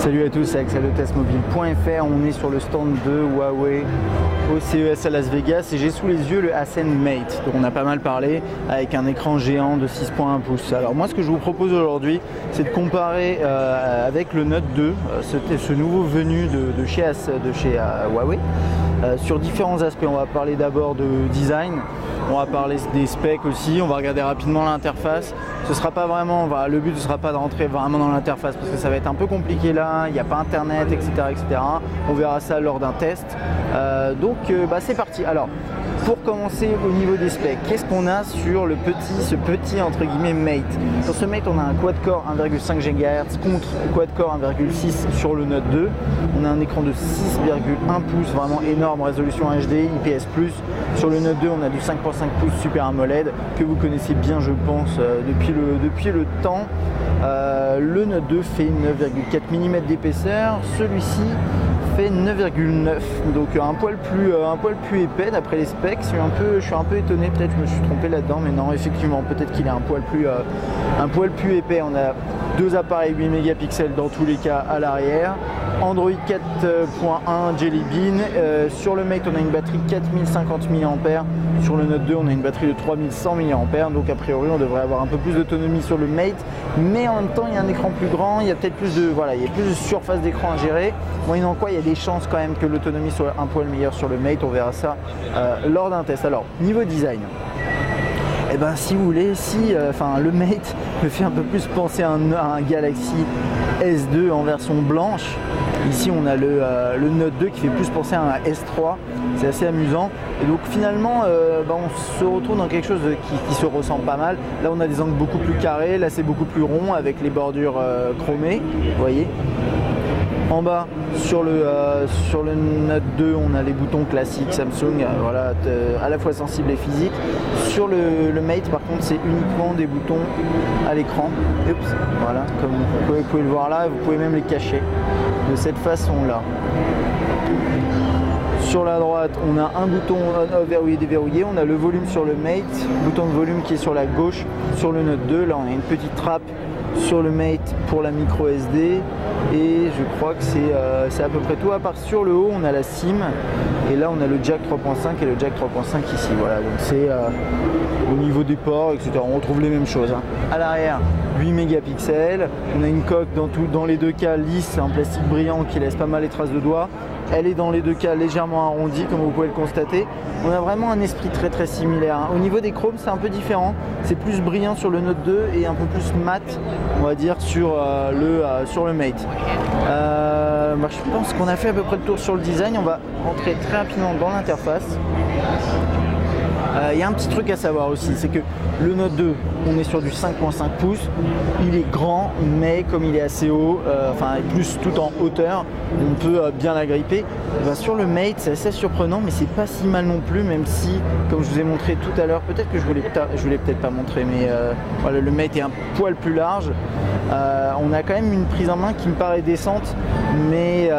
Salut à tous, c'est Axel de testmobile.fr. On est sur le stand de Huawei au CES à Las Vegas et j'ai sous les yeux le Ascend Mate, dont on a pas mal parlé, avec un écran géant de 6.1 pouces. Alors moi, ce que je vous propose aujourd'hui, c'est de comparer avec le Note 2, ce nouveau venu de chez Huawei, sur différents aspects. On va parler d'abord de design, on va parler des specs aussi, on va regarder rapidement l'interface. Ce sera pas vraiment, le but ne sera pas de rentrer vraiment dans l'interface parce que ça va être un peu compliqué là, il n'y a pas internet, etc., etc. On verra ça lors d'un test. Donc c'est parti. Alors, pour commencer au niveau des specs, qu'est-ce qu'on a sur ce petit entre guillemets Mate? Sur ce Mate, on a un quad-core 1,5 GHz contre quad-core 1,6 sur le Note 2. On a un écran de 6,1 pouces, vraiment énorme, résolution HD, IPS+. Sur le Note 2, on a du 5.5 pouces Super AMOLED que vous connaissez bien, je pense, depuis le temps. Le Note 2 fait 9,4 mm d'épaisseur, celui-ci fait 9,9, donc un poil plus épais d'après les specs. Je suis un peu étonné, peut-être je me suis trompé là-dedans, mais non, effectivement, peut-être qu'il est un poil plus épais. On a deux appareils 8 mégapixels dans tous les cas à l'arrière. Android 4.1 Jelly Bean. Sur le Mate, on a une batterie 4050 mAh. Sur le Note 2, on a une batterie de 3100 mAh. Donc a priori, on devrait avoir un peu plus d'autonomie sur le Mate. Mais en même temps, il y a un écran plus grand, il y a peut-être plus de surface d'écran à gérer. Moyennant quoi, il y a des chances quand même que l'autonomie soit un poil meilleure sur le Mate. On verra ça lors d'un test. Alors, niveau design. Si vous voulez, le Mate me fait un peu plus penser à un Galaxy S2 en version blanche. Ici on a le Note 2 qui fait plus penser à un S3, c'est assez amusant. Et donc finalement on se retrouve dans quelque chose qui se ressemble pas mal. Là on a des angles beaucoup plus carrés, là c'est beaucoup plus rond avec les bordures chromées, vous voyez. En bas, sur le Note 2, on a les boutons classiques Samsung, à la fois sensibles et physiques. Sur le Mate, par contre, c'est uniquement des boutons à l'écran. Voilà, comme vous pouvez le voir là, vous pouvez même les cacher de cette façon-là. Sur la droite, on a un bouton on-off verrouillé déverrouillé. On a le volume sur le Mate, bouton de volume qui est sur la gauche. Sur le Note 2, là, on a une petite trappe sur le Mate pour la micro SD. Et je crois que c'est à peu près tout, à part sur le haut on a la SIM et là on a le jack 3.5 et le jack 3.5 ici, voilà, donc c'est au niveau des ports, etc. On retrouve les mêmes choses. À l'arrière, 8 mégapixels, on a une coque dans les deux cas lisse en plastique brillant qui laisse pas mal les traces de doigts. Elle est dans les deux cas légèrement arrondie comme vous pouvez le constater. On a vraiment un esprit très très similaire. Au niveau des chromes c'est un peu différent. C'est plus brillant sur le Note 2 et un peu plus mat on va dire sur le Mate. Je pense qu'on a fait à peu près le tour sur le design. On va rentrer très rapidement dans l'interface. Il y a un petit truc à savoir aussi, c'est que le Note 2, on est sur du 5.5 pouces, il est grand, mais comme il est assez haut, plus tout en hauteur, on peut bien l'agripper. Sur le Mate, c'est assez surprenant, mais c'est pas si mal non plus, même si, comme je vous ai montré tout à l'heure, peut-être que je vous l'ai peut-être pas montré, mais le Mate est un poil plus large. On a quand même une prise en main qui me paraît décente, mais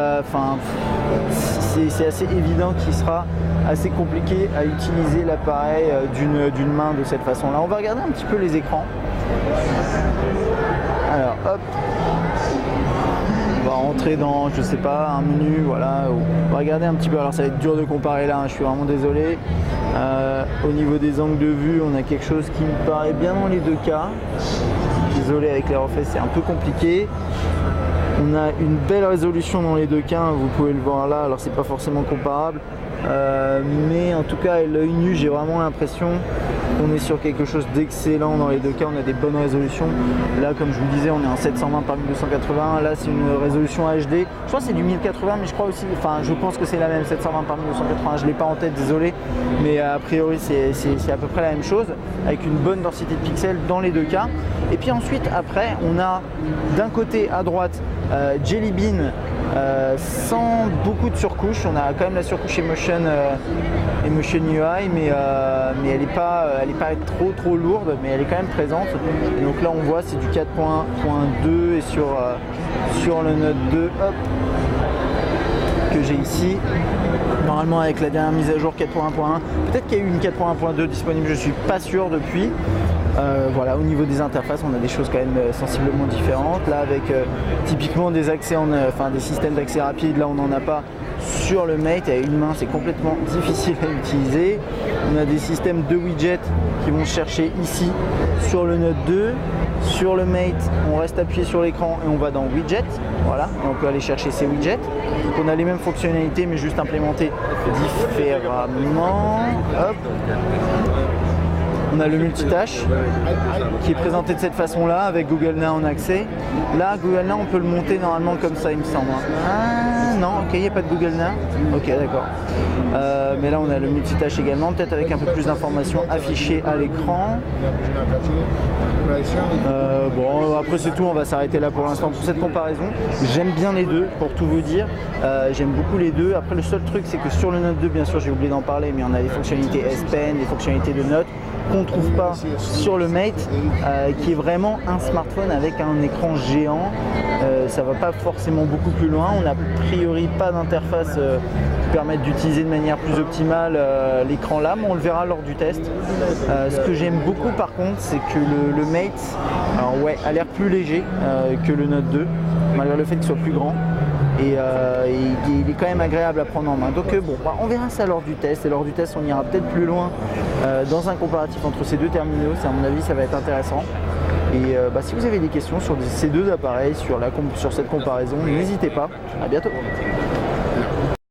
c'est assez évident qu'il sera assez compliqué à utiliser l'appareil d'une main de cette façon-là. On va regarder un petit peu les écrans. Alors, hop. On va rentrer dans, je sais pas, un menu, voilà. On va regarder un petit peu. Alors, ça va être dur de comparer là, je suis vraiment désolé. Au niveau des angles de vue, on a quelque chose qui me paraît bien dans les deux cas. Désolé, avec les reflets, c'est un peu compliqué. On a une belle résolution dans les deux cas, vous pouvez le voir là, alors c'est pas forcément comparable, mais en tout cas à l'œil nu j'ai vraiment l'impression qu'on est sur quelque chose d'excellent dans les deux cas. On a des bonnes résolutions, là comme je vous disais on est en 720 par 1280, là c'est une résolution HD, je crois que c'est du 1080 mais je pense que c'est la même 720 par 1280, je l'ai pas en tête, désolé, mais a priori c'est à peu près la même chose avec une bonne densité de pixels dans les deux cas. Et puis ensuite après on a d'un côté à droite Jelly Bean sans beaucoup de surcouches. On a quand même la surcouche Emotion UI, mais elle n'est pas trop lourde, mais elle est quand même présente. Et donc là on voit c'est du 4.2 et sur le Note 2 hop, que j'ai ici, normalement avec la dernière mise à jour 4.1.1, peut-être qu'il y a eu une 4.1.2 disponible, je suis pas sûr depuis. Voilà, au niveau des interfaces, on a des choses quand même sensiblement différentes. Là, avec typiquement des accès des systèmes d'accès rapide, là on n'en a pas sur le Mate. À une main, c'est complètement difficile à utiliser. On a des systèmes de widgets qui vont se chercher ici sur le Note 2. Sur le Mate, on reste appuyé sur l'écran et on va dans Widget. Voilà, on peut aller chercher ces widgets. Donc on a les mêmes fonctionnalités mais juste implémentées différemment. Hop. On a le multitâche qui est présenté de cette façon-là avec Google Now en accès. Là, Google Now, on peut le monter normalement comme ça, il me semble. Ah non, ok, il n'y a pas de Google Now. Ok, d'accord. Mais là, on a le multitâche également, peut-être avec un peu plus d'informations affichées à l'écran. Bon, après c'est tout, on va s'arrêter là pour l'instant pour cette comparaison. J'aime bien les deux, pour tout vous dire. J'aime beaucoup les deux. Après, le seul truc, c'est que sur le Note 2, bien sûr, j'ai oublié d'en parler, mais on a des fonctionnalités S Pen, des fonctionnalités de notes qu'on ne trouve pas sur le Mate, qui est vraiment un smartphone avec un écran géant. Ça va pas forcément beaucoup plus loin. On n'a a priori pas d'interface qui permette d'utiliser de manière plus optimale l'écran là, mais on le verra lors du test. Ce que j'aime beaucoup par contre, c'est que le Mate a l'air plus léger que le Note 2, malgré le fait qu'il soit plus grand. Et il est quand même agréable à prendre en main. Donc on verra ça lors du test, et lors du test on ira peut-être plus loin dans un comparatif entre ces deux terminaux. À mon avis ça va être intéressant. Et si vous avez des questions sur ces deux appareils, sur cette comparaison, n'hésitez pas. À bientôt.